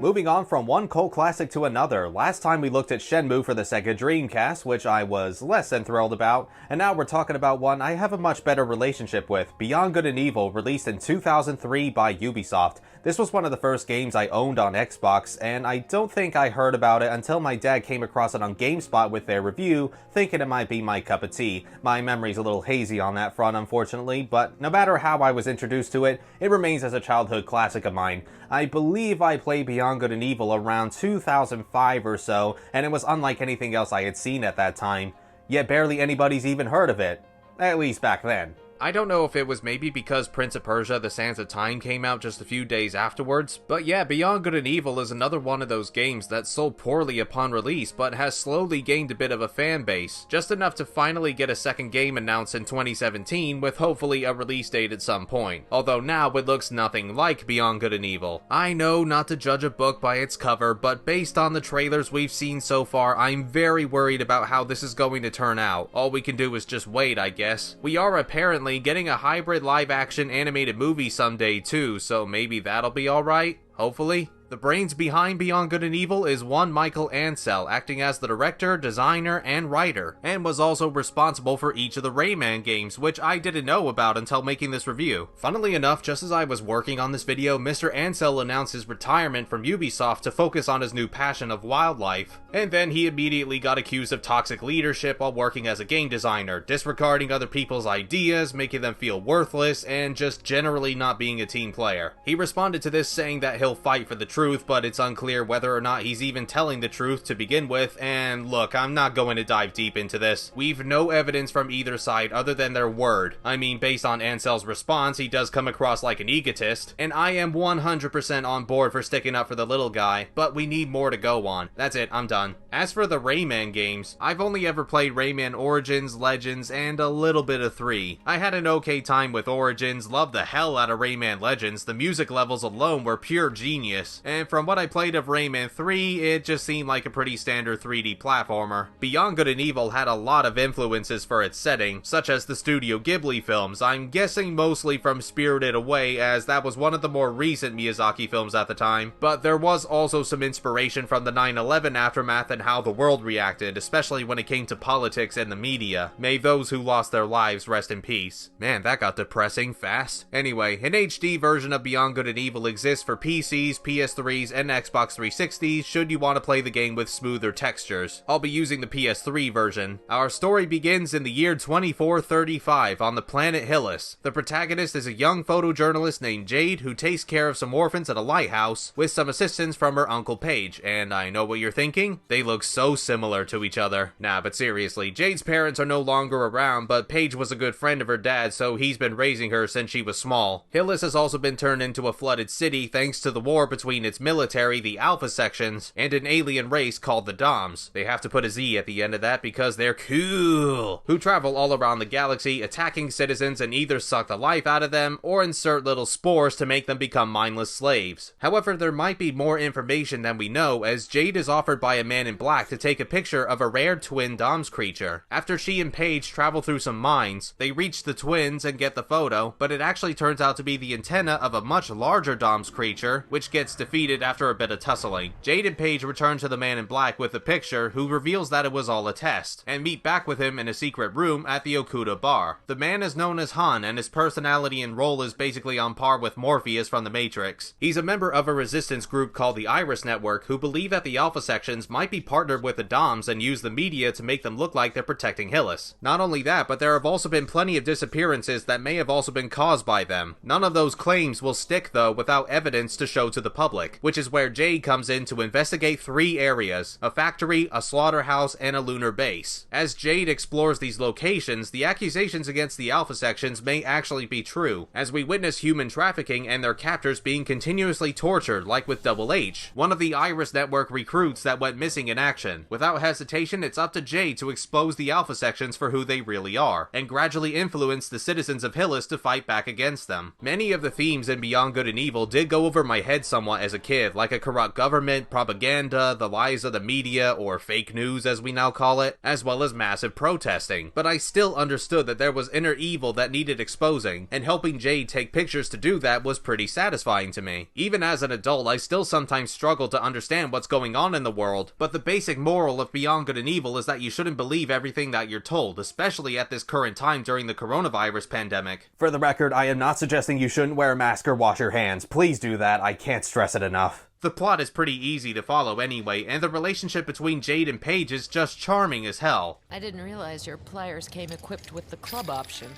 Moving on from one cult classic to another, last time we looked at Shenmue for the Sega Dreamcast, which I was less than thrilled about, and now we're talking about one I have a much better relationship with, Beyond Good and Evil, released in 2003 by Ubisoft. This was one of the first games I owned on Xbox, and I don't think I heard about it until my dad came across it on GameSpot with their review, thinking it might be my cup of tea. My memory's a little hazy on that front, unfortunately, but no matter how I was introduced to it, it remains as a childhood classic of mine. I believe I played Beyond Good and Evil around 2005 or so, and it was unlike anything else I had seen at that time, yet barely anybody's even heard of it. At least back then. I don't know if it was maybe because Prince of Persia: The Sands of Time came out just a few days afterwards, but yeah, Beyond Good and Evil is another one of those games that sold poorly upon release, but has slowly gained a bit of a fan base, just enough to finally get a second game announced in 2017 with hopefully a release date at some point, although now it looks nothing like Beyond Good and Evil. I know not to judge a book by its cover, but based on the trailers we've seen so far, I'm very worried about how this is going to turn out. All we can do is just wait, I guess. We are apparently getting a hybrid live-action animated movie someday too, so maybe that'll be alright, hopefully. The brains behind Beyond Good and Evil is one Michael Ansel, acting as the director, designer, and writer, and was also responsible for each of the Rayman games, which I didn't know about until making this review. Funnily enough, just as I was working on this video, Mr. Ansel announced his retirement from Ubisoft to focus on his new passion of wildlife, and then he immediately got accused of toxic leadership while working as a game designer, disregarding other people's ideas, making them feel worthless, and just generally not being a team player. He responded to this saying that he'll fight for the truth, but it's unclear whether or not he's even telling the truth to begin with, and look, I'm not going to dive deep into this. We've no evidence from either side other than their word. I mean, based on Ansel's response, he does come across like an egotist, and I am 100% on board for sticking up for the little guy, but we need more to go on. That's it, I'm done. As for the Rayman games, I've only ever played Rayman Origins, Legends, and a little bit of 3. I had an okay time with Origins, loved the hell out of Rayman Legends, the music levels alone were pure genius, and from what I played of Rayman 3, it just seemed like a pretty standard 3D platformer. Beyond Good and Evil had a lot of influences for its setting, such as the Studio Ghibli films, I'm guessing mostly from Spirited Away, as that was one of the more recent Miyazaki films at the time, but there was also some inspiration from the 9/11 aftermath and how the world reacted, especially when it came to politics and the media. May those who lost their lives rest in peace. Man, that got depressing fast. Anyway, an HD version of Beyond Good and Evil exists for PCs, PS3, and Xbox 360 should you want to play the game with smoother textures. I'll be using the PS3 version. Our story begins in the year 2435 on the planet Hillis. The protagonist is a young photojournalist named Jade who takes care of some orphans at a lighthouse with some assistance from her uncle Paige, and I know what you're thinking, they look so similar to each other. Nah, but seriously, Jade's parents are no longer around, but Paige was a good friend of her dad, so he's been raising her since she was small. Hillis has also been turned into a flooded city thanks to the war between its military, the Alpha Sections, and an alien race called the Doms. They have to put a Z at the end of that because they're cool, who travel all around the galaxy attacking citizens and either suck the life out of them or insert little spores to make them become mindless slaves. However, there might be more information than we know, as Jade is offered by a man in black to take a picture of a rare twin Doms creature. After she and Paige travel through some mines, they reach the twins and get the photo, but it actually turns out to be the antenna of a much larger Doms creature, which gets defeated after a bit of tussling. Jade and Paige return to the man in black with the picture, who reveals that it was all a test, and meet back with him in a secret room at the Okuda bar. The man is known as Han, and his personality and role is basically on par with Morpheus from the Matrix. He's a member of a resistance group called the Iris Network, who believe that the Alpha Sections might be partnered with the Doms and use the media to make them look like they're protecting Hillis. Not only that, but there have also been plenty of disappearances that may have also been caused by them. None of those claims will stick though without evidence to show to the public, which is where Jade comes in to investigate 3 areas: a factory, a slaughterhouse, and a lunar base. As Jade explores these locations, the accusations against the Alpha Sections may actually be true, as we witness human trafficking and their captors being continuously tortured, like with Double H, one of the Iris Network recruits that went missing in action. Without hesitation, it's up to Jade to expose the Alpha Sections for who they really are, and gradually influence the citizens of Hillis to fight back against them. Many of the themes in Beyond Good and Evil did go over my head somewhat as as a kid, like a corrupt government, propaganda, the lies of the media, or fake news as we now call it, as well as massive protesting. But I still understood that there was inner evil that needed exposing, and helping Jade take pictures to do that was pretty satisfying to me. Even as an adult, I still sometimes struggle to understand what's going on in the world, but the basic moral of Beyond Good and Evil is that you shouldn't believe everything that you're told, especially at this current time during the coronavirus pandemic. For the record, I am not suggesting you shouldn't wear a mask or wash your hands. Please do that, I can't stress it enough. The plot is pretty easy to follow anyway, and the relationship between Jade and Paige is just charming as hell. I didn't realize your pliers came equipped with the club option.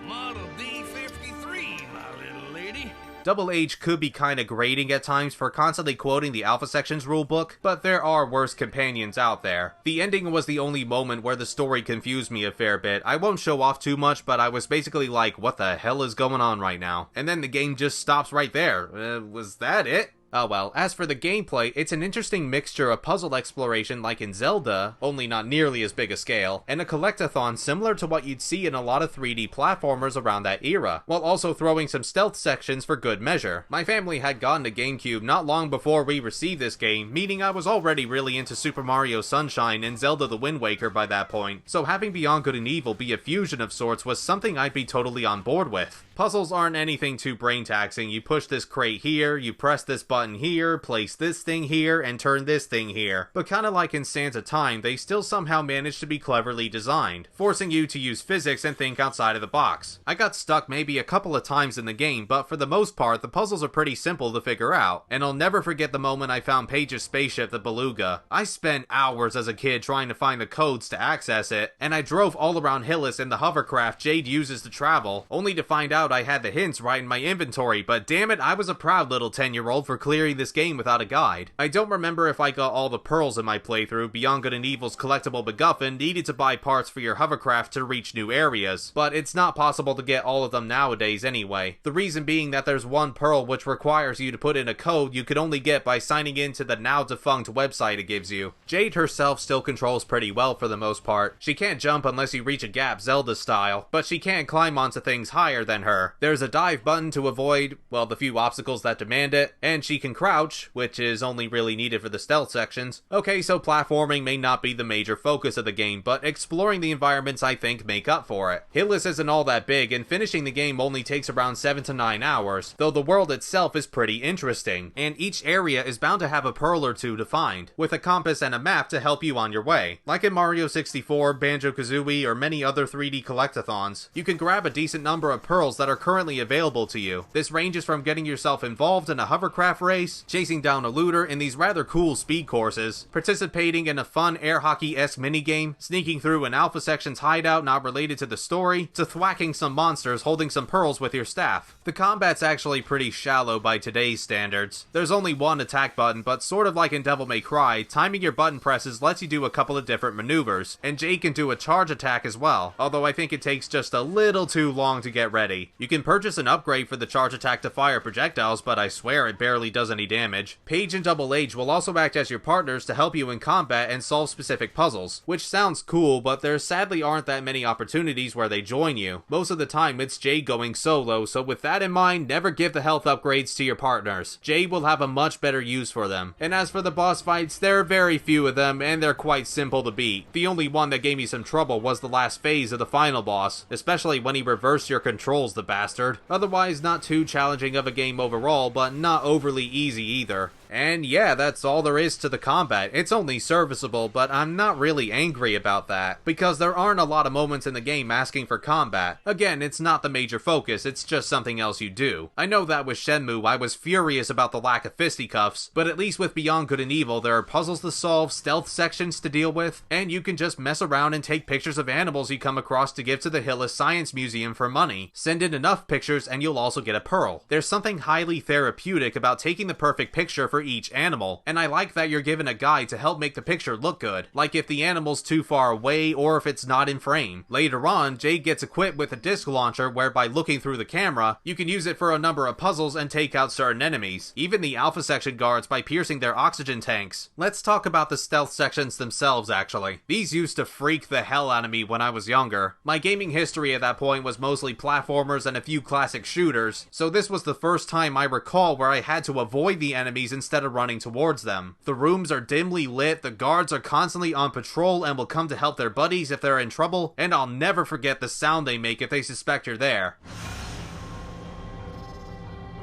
Model D53, my little lady. Double H could be kinda grating at times for constantly quoting the Alpha Section's rulebook, but there are worse companions out there. The ending was the only moment where the story confused me a fair bit. I won't show off too much, but I was basically like, what the hell is going on right now? And then the game just stops right there. Was that it? Oh well, as for the gameplay, it's an interesting mixture of puzzle exploration like in Zelda, only not nearly as big a scale, and a collectathon similar to what you'd see in a lot of 3D platformers around that era, while also throwing some stealth sections for good measure. My family had gotten a GameCube not long before we received this game, meaning I was already really into Super Mario Sunshine and Zelda the Wind Waker by that point, so having Beyond Good and Evil be a fusion of sorts was something I'd be totally on board with. Puzzles aren't anything too brain-taxing. You push this crate here, you press this button here, place this thing here, and turn this thing here. But kinda like in Sands of Time, they still somehow manage to be cleverly designed, forcing you to use physics and think outside of the box. I got stuck maybe a couple of times in the game, but for the most part, the puzzles are pretty simple to figure out. And I'll never forget the moment I found Paige's spaceship, the Beluga. I spent hours as a kid trying to find the codes to access it, and I drove all around Hillis in the hovercraft Jade uses to travel, only to find out I had the hints right in my inventory, but damn it, I was a proud little 10-year-old for clearing this game without a guide. I don't remember if I got all the pearls in my playthrough. Beyond Good and Evil's collectible MacGuffin needed to buy parts for your hovercraft to reach new areas, but it's not possible to get all of them nowadays anyway. The reason being that there's one pearl which requires you to put in a code you could only get by signing into the now defunct website it gives you. Jade herself still controls pretty well for the most part. She can't jump unless you reach a gap Zelda style, but she can climb onto things higher than her. There's a dive button to avoid, well, the few obstacles that demand it, and she can crouch, which is only really needed for the stealth sections. Okay, so platforming may not be the major focus of the game, but exploring the environments I think make up for it. Hillis isn't all that big, and finishing the game only takes around 7 to 9 hours, though the world itself is pretty interesting, and each area is bound to have a pearl or two to find, with a compass and a map to help you on your way. Like in Mario 64, Banjo-Kazooie, or many other 3D collectathons, you can grab a decent number of pearls that are currently available to you. This ranges from getting yourself involved in a hovercraft race, chasing down a looter in these rather cool speed courses, participating in a fun air hockey-esque minigame, sneaking through an Alpha Section's hideout not related to the story, to thwacking some monsters holding some pearls with your staff. The combat's actually pretty shallow by today's standards. There's only one attack button, but sort of like in Devil May Cry, timing your button presses lets you do a couple of different maneuvers, and Jade can do a charge attack as well, although I think it takes just a little too long to get ready. You can purchase an upgrade for the charge attack to fire projectiles, but I swear it barely does any damage. Paige and Double H will also act as your partners to help you in combat and solve specific puzzles, which sounds cool, but there sadly aren't that many opportunities where they join you. Most of the time it's Jade going solo, so with that in mind, never give the health upgrades to your partners. Jade will have a much better use for them. And as for the boss fights, there are very few of them, and they're quite simple to beat. The only one that gave me some trouble was the last phase of the final boss, especially when he reversed your controls, the bastard. Otherwise, not too challenging of a game overall, but not overly easy either. And yeah, that's all there is to the combat. It's only serviceable, but I'm not really angry about that, because there aren't a lot of moments in the game asking for combat. Again, it's not the major focus, it's just something else you do. I know that with Shenmue, I was furious about the lack of fisticuffs, but at least with Beyond Good and Evil, there are puzzles to solve, stealth sections to deal with, and you can just mess around and take pictures of animals you come across to give to the Hillis Science Museum for money. Send in enough pictures and you'll also get a pearl. There's something highly therapeutic about taking the perfect picture for for each animal, and I like that you're given a guide to help make the picture look good, like if the animal's too far away or if it's not in frame. Later on, Jade gets equipped with a disc launcher where by looking through the camera, you can use it for a number of puzzles and take out certain enemies, even the Alpha Section guards by piercing their oxygen tanks. Let's talk about the stealth sections themselves actually. These used to freak the hell out of me when I was younger. My gaming history at that point was mostly platformers and a few classic shooters, so this was the first time I recall where I had to avoid the enemies instead of running towards them. The rooms are dimly lit, the guards are constantly on patrol and will come to help their buddies if they're in trouble, and I'll never forget the sound they make if they suspect you're there.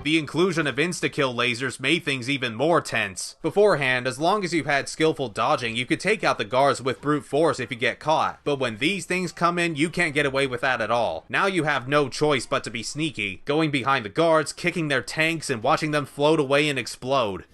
The inclusion of insta-kill lasers made things even more tense. Beforehand, as long as you had skillful dodging, you could take out the guards with brute force if you get caught. But when these things come in, you can't get away with that at all. Now you have no choice but to be sneaky, going behind the guards, kicking their tanks, and watching them float away and explode.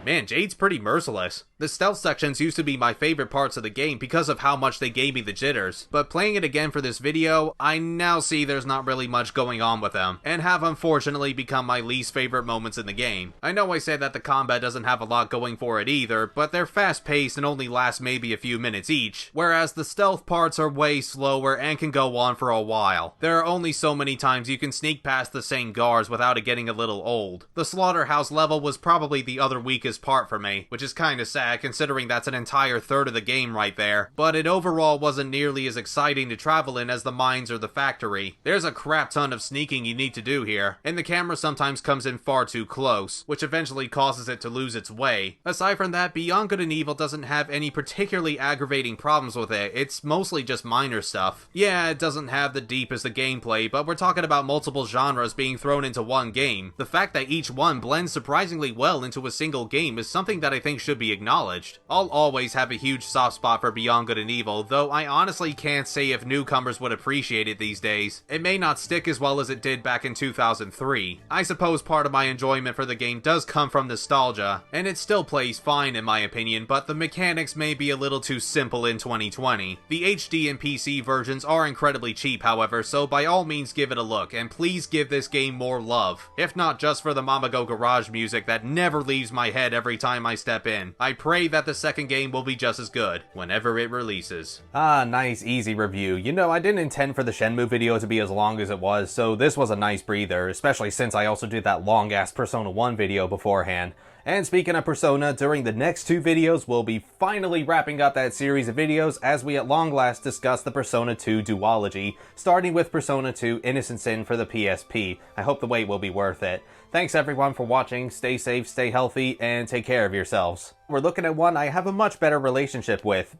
Man, Jade's pretty merciless. The stealth sections used to be my favorite parts of the game because of how much they gave me the jitters, but playing it again for this video, I now see there's not really much going on with them, and have unfortunately become my least favorite moments in the game. I know I said that the combat doesn't have a lot going for it either, but they're fast paced and only last maybe a few minutes each, whereas the stealth parts are way slower and can go on for a while. There are only so many times you can sneak past the same guards without it getting a little old. The slaughterhouse level was probably the other weakest part for me, which is kinda sad considering that's an entire third of the game right there, but it overall wasn't nearly as exciting to travel in as the mines or the factory. There's a crap ton of sneaking you need to do here, and the camera sometimes comes in far too close, which eventually causes it to lose its way. Aside from that, Beyond Good and Evil doesn't have any particularly aggravating problems with it, it's mostly just minor stuff. Yeah, it doesn't have the deepest of gameplay, but we're talking about multiple genres being thrown into one game. The fact that each one blends surprisingly well into a single game is something that I think should be acknowledged. I'll always have a huge soft spot for Beyond Good and Evil, though I honestly can't say if newcomers would appreciate it these days. It may not stick as well as it did back in 2003. I suppose part of my enjoyment for the game does come from nostalgia, and it still plays fine in my opinion, but the mechanics may be a little too simple in 2020. The HD and PC versions are incredibly cheap, however, so by all means give it a look, and please give this game more love. If not just for the Mamago garage music that never leaves my head every time I step in. I pray that the second game will be just as good whenever it releases. Ah, nice, easy review. You know, I didn't intend for the Shenmue video to be as long as it was, so this was a nice breather, especially since I also did that long-ass Persona 1 video beforehand. And speaking of Persona, during the next two videos, we'll be finally wrapping up that series of videos as we at long last discuss the Persona 2 duology, starting with Persona 2 Innocent Sin for the PSP. I hope the wait will be worth it. Thanks everyone for watching, stay safe, stay healthy, and take care of yourselves. We're looking at one I have a much better relationship with.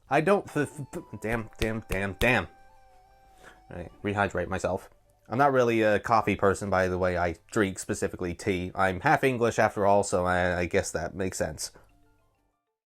I don't... Damn. Alright, rehydrate myself. I'm not really a coffee person, by the way. I drink specifically tea. I'm half English after all, so I guess that makes sense.